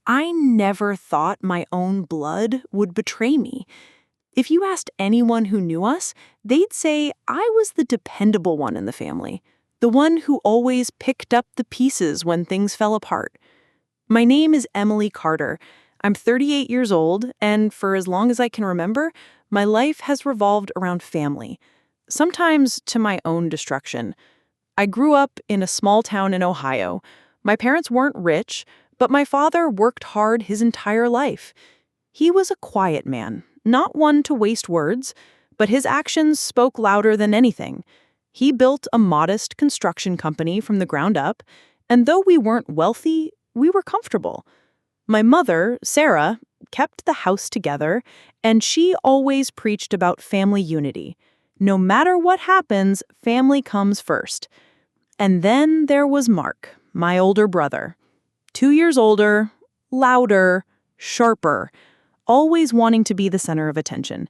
I never thought my own blood would betray me. If you asked anyone who knew us, they'd say I was the dependable one in the family, the one who always picked up the pieces when things fell apart. My name is Emily Carter. I'm 38 years old, and for as long as I can remember, my life has revolved around family, sometimes to my own destruction. I grew up in a small town in Ohio. My parents weren't rich, but my father worked hard his entire life. He was a quiet man, not one to waste words, but his actions spoke louder than anything. He built a modest construction company from the ground up, and though we weren't wealthy, we were comfortable. My mother, Sarah, kept the house together, and she always preached about family unity. No matter what happens, family comes first. And then there was Mark, my older brother. 2 years older, louder, sharper, always wanting to be the center of attention.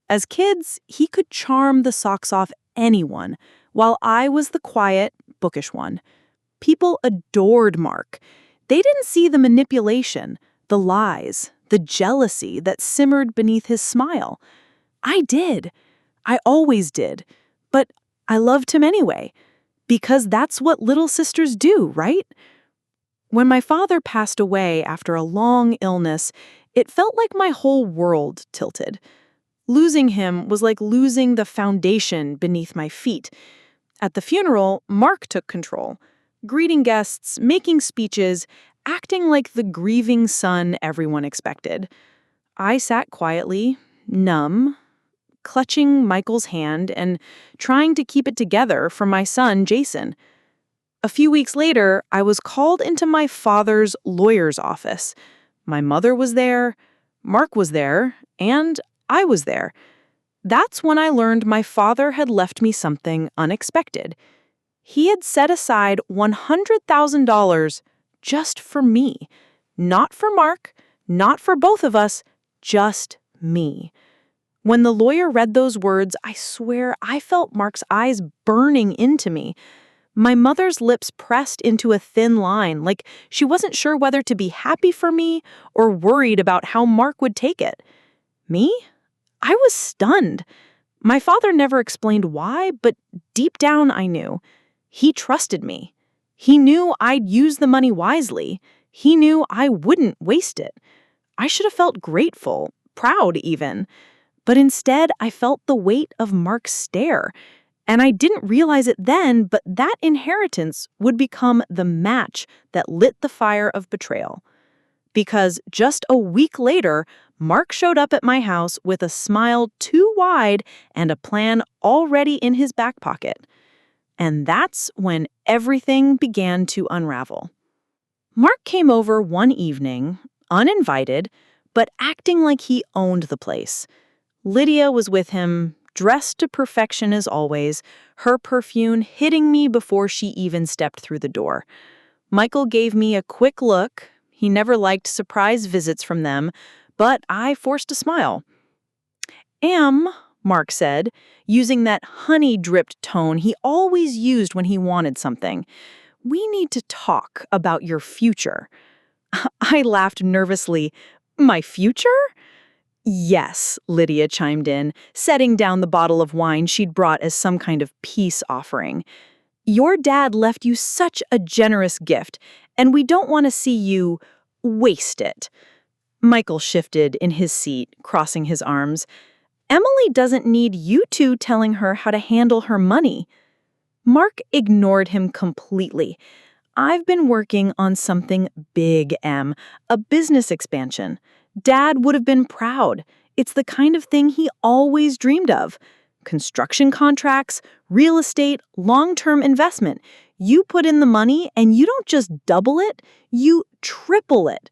As kids, he could charm the socks off anyone, while I was the quiet, bookish one. People adored Mark. They didn't see the manipulation, the lies, the jealousy that simmered beneath his smile. I did. I always did. But I loved him anyway. Because that's what little sisters do, right? When my father passed away after a long illness, it felt like my whole world tilted. Losing him was like losing the foundation beneath my feet. At the funeral, Mark took control, greeting guests, making speeches, acting like the grieving son everyone expected. I sat quietly, numb, clutching Michael's hand and trying to keep it together for my son, Jason. A few weeks later, I was called into my father's lawyer's office. My mother was there, Mark was there, and I was there. That's when I learned my father had left me something unexpected. He had set aside $100,000 just for me. Not for Mark, not for both of us, just me. When the lawyer read those words, I swear I felt Mark's eyes burning into me. My mother's lips pressed into a thin line, like she wasn't sure whether to be happy for me or worried about how Mark would take it. Me? I was stunned. My father never explained why, but deep down I knew. He trusted me. He knew I'd use the money wisely. He knew I wouldn't waste it. I should have felt grateful, proud even. But instead, I felt the weight of Mark's stare. And I didn't realize it then, but that inheritance would become the match that lit the fire of betrayal. Because just a week later, Mark showed up at my house with a smile too wide and a plan already in his back pocket. And that's when everything began to unravel. Mark came over one evening, uninvited, but acting like he owned the place. Lydia was with him, dressed to perfection as always, her perfume hitting me before she even stepped through the door. Michael gave me a quick look. He never liked surprise visits from them, but I forced a smile. Mark said, using that honey-dripped tone he always used when he wanted something. We need to talk about your future. I laughed nervously. My future? Yes, Lydia chimed in, setting down the bottle of wine she'd brought as some kind of peace offering. Your dad left you such a generous gift, and we don't want to see you waste it. Michael shifted in his seat, crossing his arms. Emily doesn't need you two telling her how to handle her money. Mark ignored him completely. I've been working on something big, Em, a business expansion. Dad would have been proud. It's the kind of thing he always dreamed of. Construction contracts, real estate, long-term investment. You put in the money and you don't just double it, you triple it.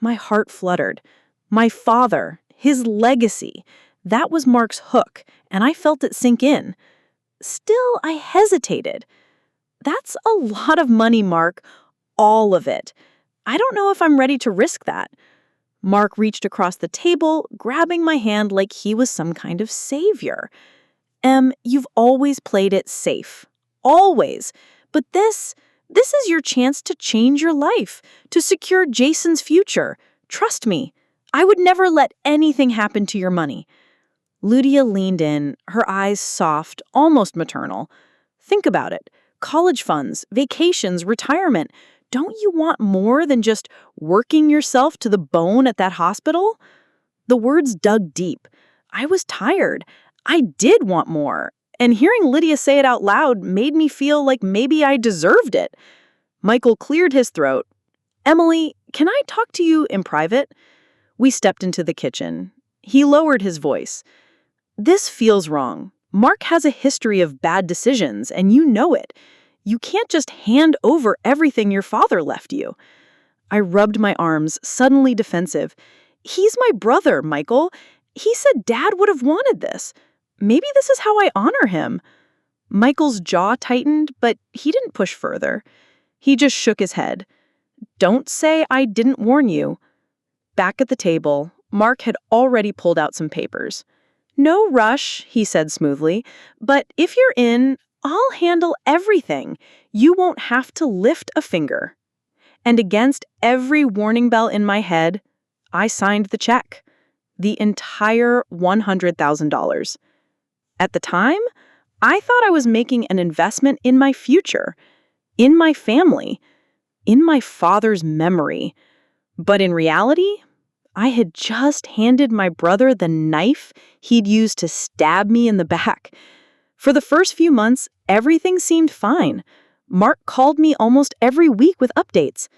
My heart fluttered. My father, his legacy. That was Mark's hook, and I felt it sink in. Still, I hesitated. That's a lot of money, Mark. All of it. I don't know if I'm ready to risk that. Mark reached across the table, grabbing my hand like he was some kind of savior. You've always played it safe. Always. But this This is your chance to change your life, to secure Jason's future. Trust me, I would never let anything happen to your money." Lydia leaned in, her eyes soft, almost maternal. "Think about it. College funds, vacations, retirement. Don't you want more than just working yourself to the bone at that hospital?" The words dug deep. I was tired. I did want more. And hearing Lydia say it out loud made me feel like maybe I deserved it. Michael cleared his throat. "Emily, can I talk to you in private?" We stepped into the kitchen. He lowered his voice. "This feels wrong. Mark has a history of bad decisions, and you know it. You can't just hand over everything your father left you." I rubbed my arms, suddenly defensive. "He's my brother, Michael. He said Dad would have wanted this. Maybe this is how I honor him." Michael's jaw tightened, but he didn't push further. He just shook his head. "Don't say I didn't warn you." Back at the table, Mark had already pulled out some papers. "No rush," he said smoothly, "but if you're in, I'll handle everything. You won't have to lift a finger." And against every warning bell in my head, I signed the check. The entire $100,000. At the time, I thought I was making an investment in my future, in my family, in my father's memory. But in reality, I had just handed my brother the knife he'd used to stab me in the back. For the first few months, everything seemed fine. Mark called me almost every week with updates.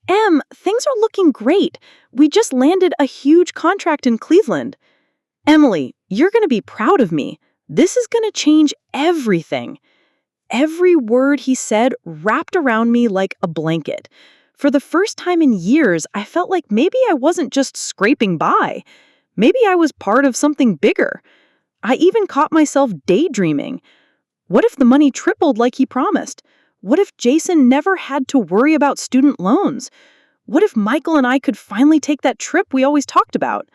"Em, things are looking great. We just landed a huge contract in Cleveland." "Emily, you're going to be proud of me. This is going to change everything." Every word he said wrapped around me like a blanket. For the first time in years, I felt like maybe I wasn't just scraping by. Maybe I was part of something bigger. I even caught myself daydreaming. What if the money tripled like he promised? What if Jason never had to worry about student loans? What if Michael and I could finally take that trip we always talked about?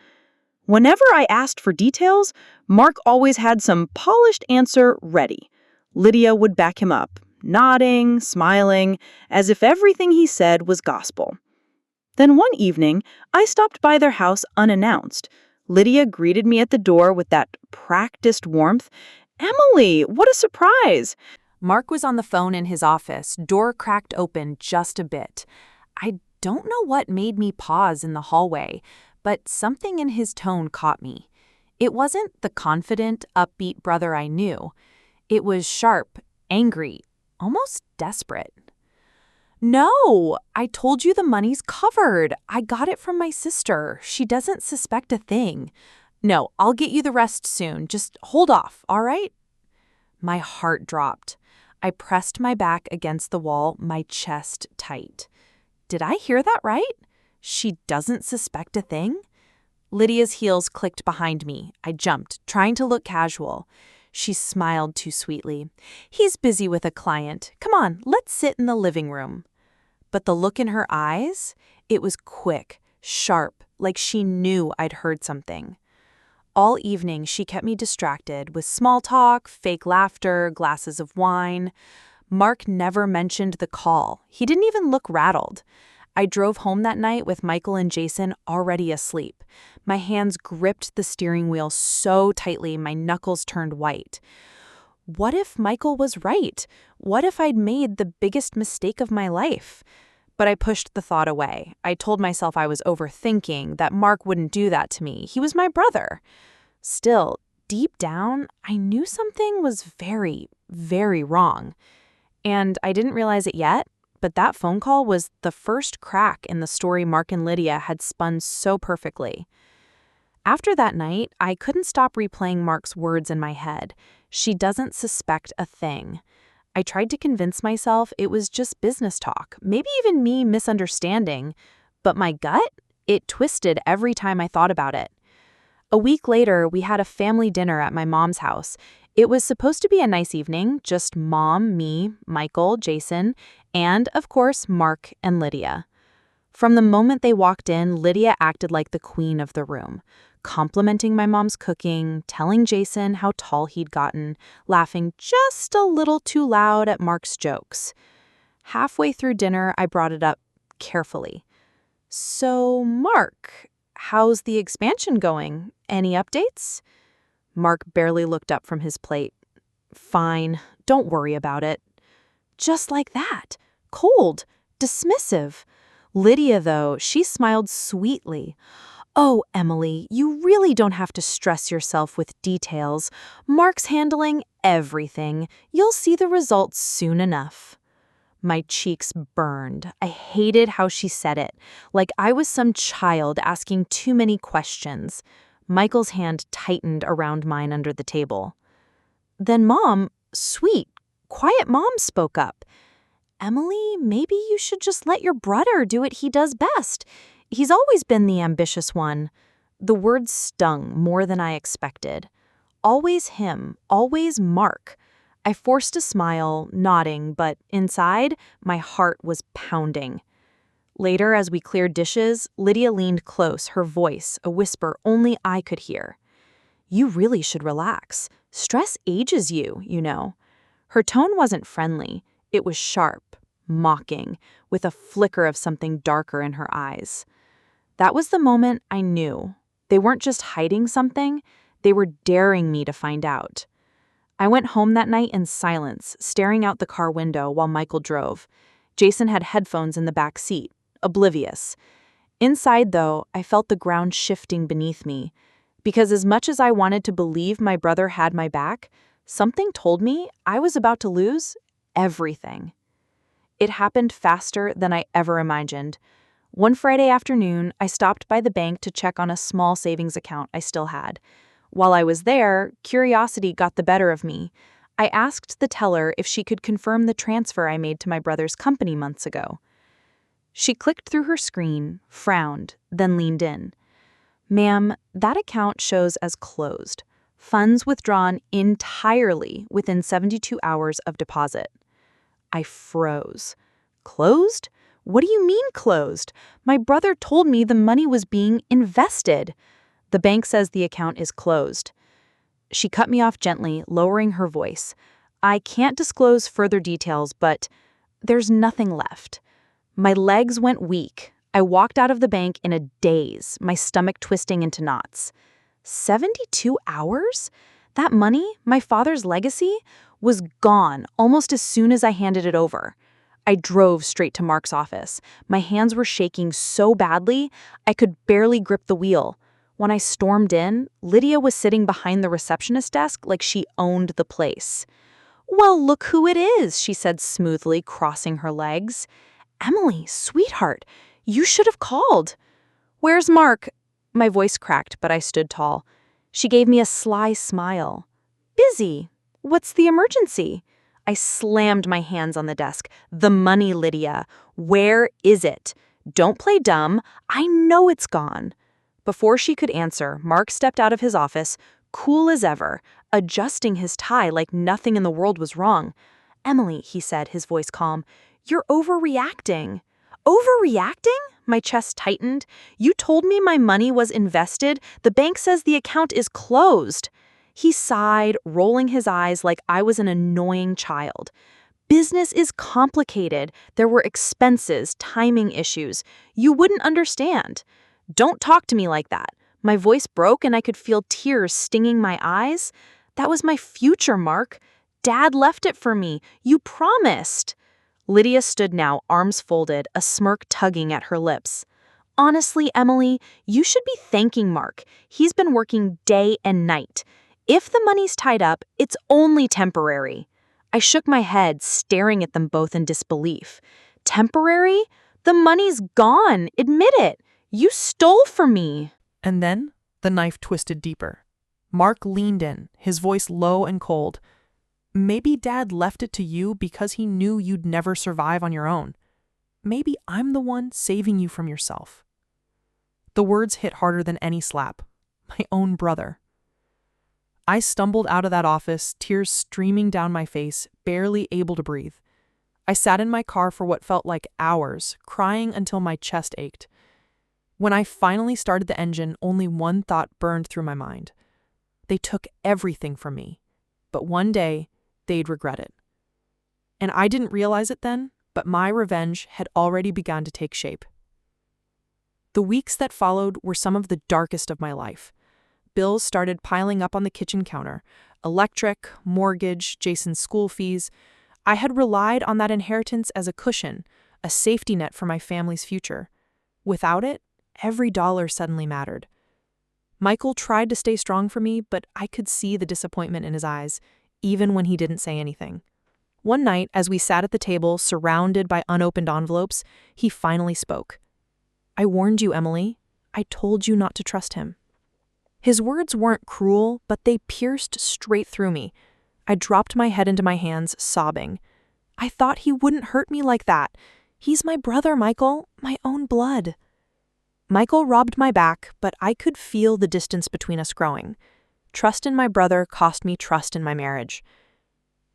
Whenever I asked for details, Mark always had some polished answer ready. Lydia would back him up, nodding, smiling, as if everything he said was gospel. Then one evening, I stopped by their house unannounced. Lydia greeted me at the door with that practiced warmth. "Emily, what a surprise!" Mark was on the phone in his office, door cracked open just a bit. I don't know what made me pause in the hallway, but something in his tone caught me. It wasn't the confident, upbeat brother I knew. It was sharp, angry, almost desperate. "No, I told you the money's covered. I got it from my sister. She doesn't suspect a thing. No, I'll get you the rest soon. Just hold off, all right?" My heart dropped. I pressed my back against the wall, my chest tight. Did I hear that right? She doesn't suspect a thing? Lydia's heels clicked behind me. I jumped, trying to look casual. She smiled too sweetly. "He's busy with a client. Come on, let's sit in the living room." But the look in her eyes, it was quick, sharp, like she knew I'd heard something. All evening, she kept me distracted with small talk, fake laughter, glasses of wine. Mark never mentioned the call. He didn't even look rattled. I drove home that night with Michael and Jason already asleep. My hands gripped the steering wheel so tightly my knuckles turned white. What if Michael was right? What if I'd made the biggest mistake of my life? But I pushed the thought away. I told myself I was overthinking, that Mark wouldn't do that to me. He was my brother. Still, deep down, I knew something was very, very wrong. And I didn't realize it yet, but that phone call was the first crack in the story Mark and Lydia had spun so perfectly. After that night, I couldn't stop replaying Mark's words in my head. She doesn't suspect a thing. I tried to convince myself it was just business talk, maybe even me misunderstanding, but my gut, it twisted every time I thought about it. A week later, we had a family dinner at my mom's house. It was supposed to be a nice evening, just Mom, me, Michael, Jason, and, of course, Mark and Lydia. From the moment they walked in, Lydia acted like the queen of the room, complimenting my mom's cooking, telling Jason how tall he'd gotten, laughing just a little too loud at Mark's jokes. Halfway through dinner, I brought it up carefully. So, Mark, how's the expansion going? Any updates? Mark barely looked up from his plate. Fine, don't worry about it. Just like that. Cold, dismissive. Lydia, though, she smiled sweetly. Oh, Emily, you really don't have to stress yourself with details. Mark's handling everything. You'll see the results soon enough. My cheeks burned. I hated how she said it, like I was some child asking too many questions. Michael's hand tightened around mine under the table. Then Mom, sweet, quiet Mom spoke up. Emily, maybe you should just let your brother do what he does best. He's always been the ambitious one. The words stung more than I expected. Always him, always Mark. I forced a smile, nodding, but inside, my heart was pounding. Later, as we cleared dishes, Lydia leaned close, her voice, a whisper only I could hear. You really should relax. Stress ages you, you know. Her tone wasn't friendly. It was sharp, mocking, with a flicker of something darker in her eyes. That was the moment I knew. They weren't just hiding something, they were daring me to find out. I went home that night in silence, staring out the car window while Michael drove. Jason had headphones in the back seat, oblivious. Inside, though, I felt the ground shifting beneath me. Because as much as I wanted to believe my brother had my back, something told me I was about to lose everything. It happened faster than I ever imagined. One Friday afternoon, I stopped by the bank to check on a small savings account I still had. While I was there, curiosity got the better of me. I asked the teller if she could confirm the transfer I made to my brother's company months ago. She clicked through her screen, frowned, then leaned in. Ma'am, that account shows as closed. Funds withdrawn entirely within 72 hours of deposit. I froze. Closed? What do you mean closed? My brother told me the money was being invested. The bank says the account is closed. She cut me off gently, lowering her voice. I can't disclose further details, but there's nothing left. My legs went weak. I walked out of the bank in a daze, my stomach twisting into knots. 72 hours? That money, my father's legacy, was gone almost as soon as I handed it over. I drove straight to Mark's office. My hands were shaking so badly, I could barely grip the wheel. When I stormed in, Lydia was sitting behind the receptionist desk like she owned the place. Well, look who it is, she said smoothly, crossing her legs. Emily, sweetheart, you should have called. Where's Mark? My voice cracked, but I stood tall. She gave me a sly smile. Busy. What's the emergency? I slammed my hands on the desk. The money, Lydia. Where is it? Don't play dumb. I know it's gone. Before she could answer, Mark stepped out of his office, cool as ever, adjusting his tie like nothing in the world was wrong. Emily, he said, his voice calm, you're overreacting. Overreacting? My chest tightened. You told me my money was invested. The bank says the account is closed. He sighed, rolling his eyes like I was an annoying child. Business is complicated. There were expenses, timing issues. You wouldn't understand. Don't talk to me like that. My voice broke and I could feel tears stinging my eyes. That was my future, Mark. Dad left it for me. You promised. Lydia stood now, arms folded, a smirk tugging at her lips. Honestly, Emily, you should be thanking Mark. He's been working day and night. If the money's tied up, it's only temporary. I shook my head, staring at them both in disbelief. Temporary? The money's gone. Admit it. You stole from me. And then the knife twisted deeper. Mark leaned in, his voice low and cold. Maybe Dad left it to you because he knew you'd never survive on your own. Maybe I'm the one saving you from yourself. The words hit harder than any slap. My own brother. I stumbled out of that office, tears streaming down my face, barely able to breathe. I sat in my car for what felt like hours, crying until my chest ached. When I finally started the engine, only one thought burned through my mind. They took everything from me, but one day, they'd regret it. And I didn't realize it then, but my revenge had already begun to take shape. The weeks that followed were some of the darkest of my life. Bills started piling up on the kitchen counter. Electric, mortgage, Jason's school fees. I had relied on that inheritance as a cushion, a safety net for my family's future. Without it, every dollar suddenly mattered. Michael tried to stay strong for me, but I could see the disappointment in his eyes, even when he didn't say anything. One night, as we sat at the table, surrounded by unopened envelopes, he finally spoke. "I warned you, Emily. I told you not to trust him." His words weren't cruel, but they pierced straight through me. I dropped my head into my hands, sobbing. I thought he wouldn't hurt me like that. He's my brother, Michael, my own blood. Michael rubbed my back, but I could feel the distance between us growing. Trust in my brother cost me trust in my marriage.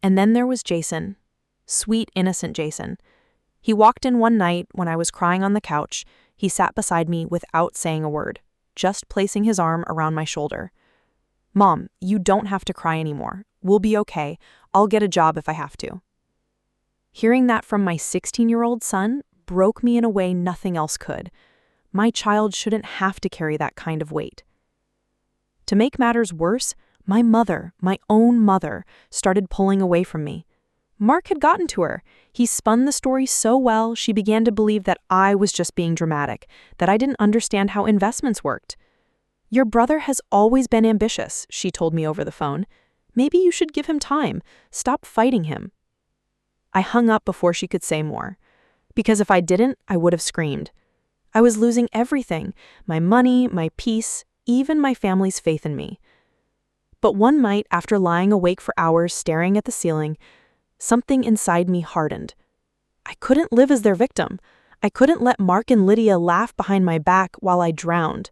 And then there was Jason. Sweet, innocent Jason. He walked in one night when I was crying on the couch. He sat beside me without saying a word, just placing his arm around my shoulder. "Mom, you don't have to cry anymore. We'll be okay. I'll get a job if I have to." Hearing that from my 16-year-old son broke me in a way nothing else could. My child shouldn't have to carry that kind of weight. To make matters worse, my mother, my own mother, started pulling away from me. Mark had gotten to her. He spun the story so well, she began to believe that I was just being dramatic, that I didn't understand how investments worked. "Your brother has always been ambitious," she told me over the phone. "Maybe you should give him time. Stop fighting him." I hung up before she could say more, because if I didn't, I would have screamed. I was losing everything, my money, my peace, even my family's faith in me. But one night, after lying awake for hours staring at the ceiling, something inside me hardened. I couldn't live as their victim. I couldn't let Mark and Lydia laugh behind my back while I drowned.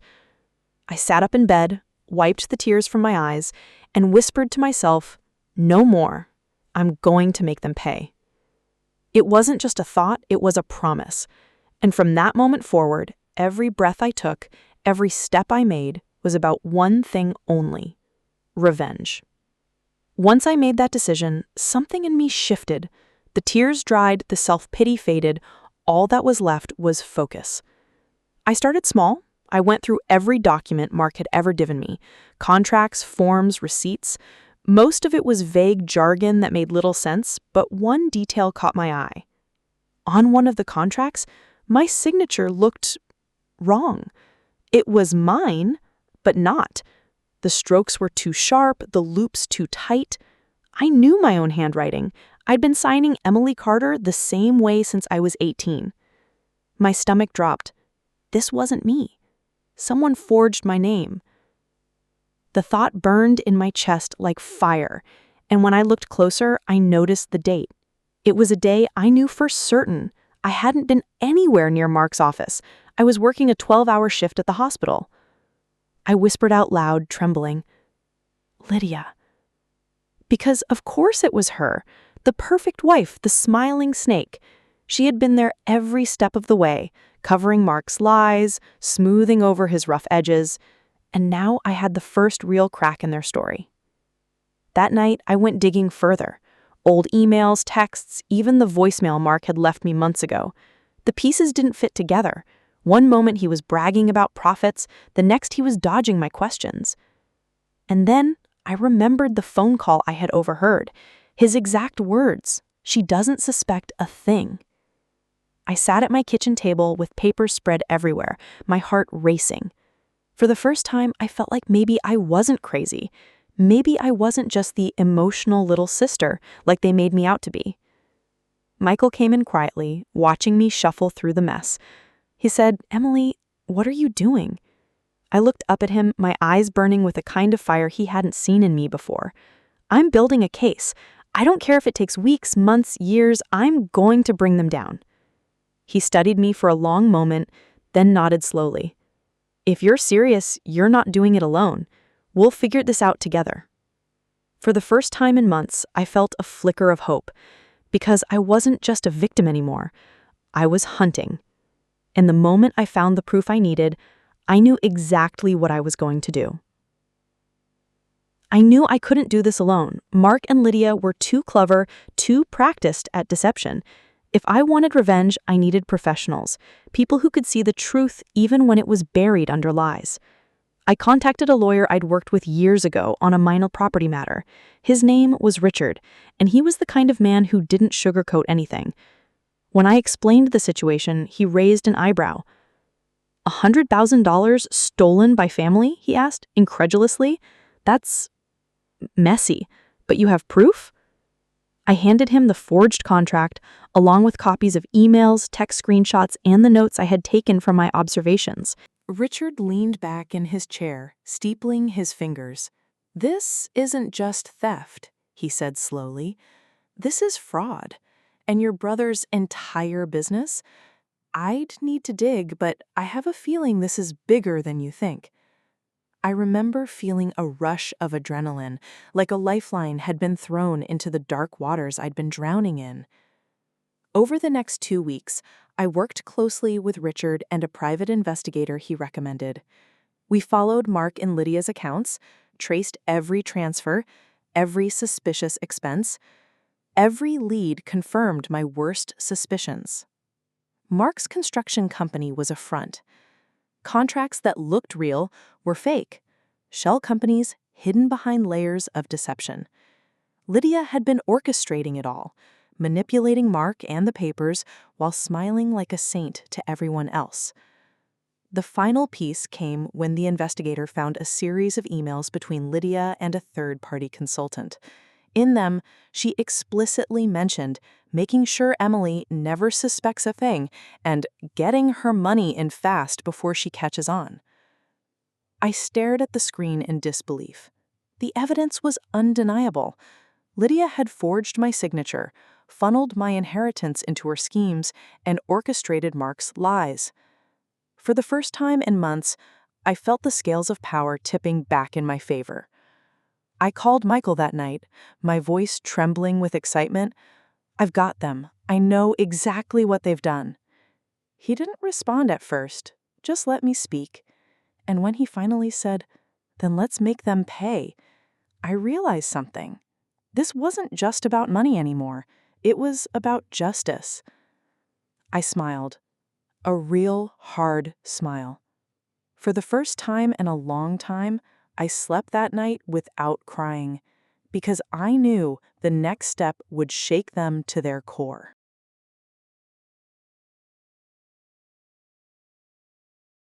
I sat up in bed, wiped the tears from my eyes, and whispered to myself, "No more. I'm going to make them pay." It wasn't just a thought, it was a promise. And from that moment forward, every breath I took, every step I made, was about one thing only: revenge. Once I made that decision, something in me shifted. The tears dried, the self-pity faded. All that was left was focus. I started small. I went through every document Mark had ever given me: contracts, forms, receipts. Most of it was vague jargon that made little sense, but one detail caught my eye. On one of the contracts, my signature looked wrong. It was mine, but not. The strokes were too sharp, the loops too tight. I knew my own handwriting. I'd been signing Emily Carter the same way since I was 18. My stomach dropped. This wasn't me. Someone forged my name. The thought burned in my chest like fire, and when I looked closer, I noticed the date. It was a day I knew for certain. I hadn't been anywhere near Mark's office. I was working a 12-hour shift at the hospital. I whispered out loud, trembling, "Lydia." Because of course it was her, the perfect wife, the smiling snake. She had been there every step of the way, covering Mark's lies, smoothing over his rough edges, and now I had the first real crack in their story. That night, I went digging further. Old emails, texts, even the voicemail Mark had left me months ago. The pieces didn't fit together. One moment he was bragging about profits, the next he was dodging my questions. And then I remembered the phone call I had overheard. His exact words: "She doesn't suspect a thing." I sat at my kitchen table with papers spread everywhere, my heart racing. For the first time, I felt like maybe I wasn't crazy. Maybe I wasn't just the emotional little sister like they made me out to be. Michael came in quietly, watching me shuffle through the mess. He said, "Emily, what are you doing?" I looked up at him, my eyes burning with a kind of fire he hadn't seen in me before. "I'm building a case. I don't care if it takes weeks, months, years. I'm going to bring them down." He studied me for a long moment, then nodded slowly. "If you're serious, you're not doing it alone. We'll figure this out together." For the first time in months, I felt a flicker of hope, because I wasn't just a victim anymore. I was hunting. And the moment I found the proof I needed, I knew exactly what I was going to do. I knew I couldn't do this alone. Mark and Lydia were too clever, too practiced at deception. If I wanted revenge, I needed professionals, people who could see the truth even when it was buried under lies. I contacted a lawyer I'd worked with years ago on a minor property matter. His name was Richard, and he was the kind of man who didn't sugarcoat anything. When I explained the situation, he raised an eyebrow. $100,000 stolen by family? He asked, incredulously. That's messy, but you have proof? I handed him the forged contract, along with copies of emails, text screenshots, and the notes I had taken from my observations. Richard leaned back in his chair, steepling his fingers. "This isn't just theft," he said slowly. "This is fraud. And your brother's entire business? I'd need to dig, but I have a feeling this is bigger than you think." I remember feeling a rush of adrenaline, like a lifeline had been thrown into the dark waters I'd been drowning in. Over the next 2 weeks, I worked closely with Richard and a private investigator he recommended. We followed Mark and Lydia's accounts, traced every transfer, every suspicious expense. Every lead confirmed my worst suspicions. Mark's construction company was a front. Contracts that looked real were fake. Shell companies hidden behind layers of deception. Lydia had been orchestrating it all, manipulating Mark and the papers while smiling like a saint to everyone else. The final piece came when the investigator found a series of emails between Lydia and a third-party consultant. In them, she explicitly mentioned making sure Emily never suspects a thing and getting her money in fast before she catches on. I stared at the screen in disbelief. The evidence was undeniable. Lydia had forged my signature, funneled my inheritance into her schemes, and orchestrated Mark's lies. For the first time in months, I felt the scales of power tipping back in my favor. I called Michael that night, my voice trembling with excitement. "I've got them. I know exactly what they've done." He didn't respond at first, just let me speak. And when he finally said, "Then let's make them pay," I realized something. This wasn't just about money anymore. It was about justice. I smiled. A real hard smile. For the first time in a long time, I slept that night without crying, because I knew the next step would shake them to their core.